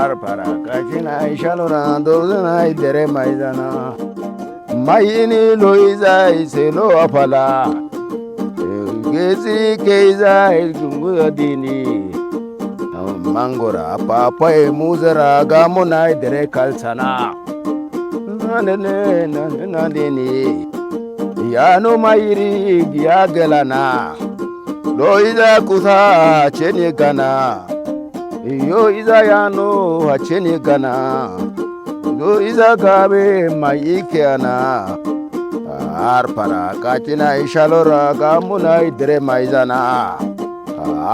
arpara kachina ishalora dozana idere maizana mayini loiza iselo apala gezi keiza gungu dini mangora papai muzara gamona idere kalsana nanene yano mayiri giagelana loiza kusa cheni gana yo iza yano cheni gana yo iza gabe maikeana arpara kachina ishalora gamuna idere maizana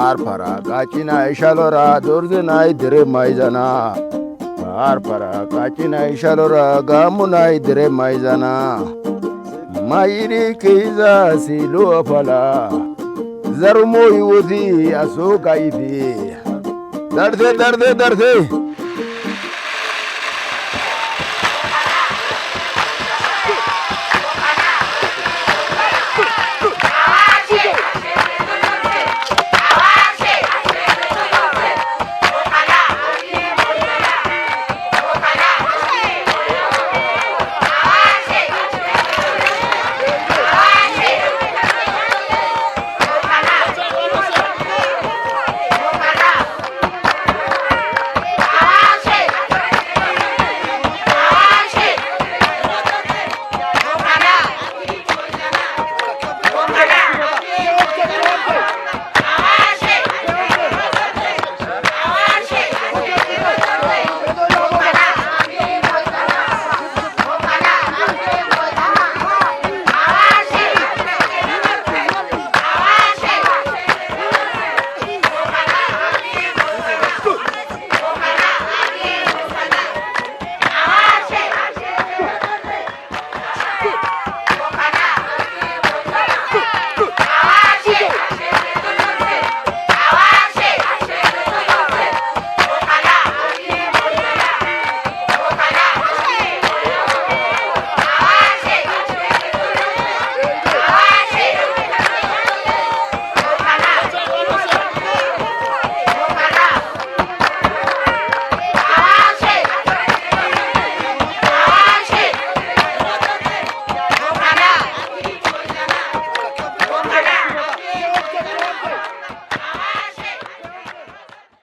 arpara kachina ishalora dorzena idere maizana arpara kachina ishalora gamuna idere maizana mayiri keiza silo apala zarmo yuzi asoka ifi darde